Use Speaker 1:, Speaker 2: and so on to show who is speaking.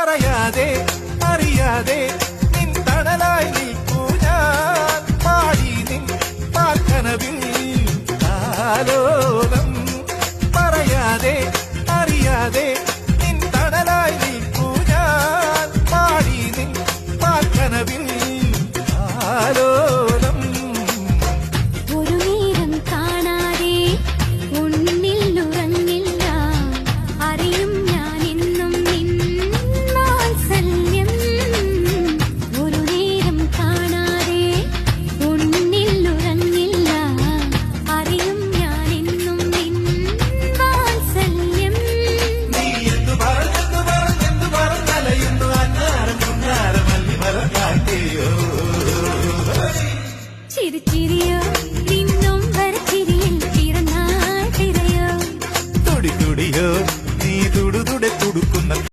Speaker 1: പറയാതെ അറിയാതെ നിൻ തണലായി നിൽക്കൂ ഞാൻ പാടി നിൻ പാൽക്കനവിൽ താലോലം പറയാതെ അറിയാതെ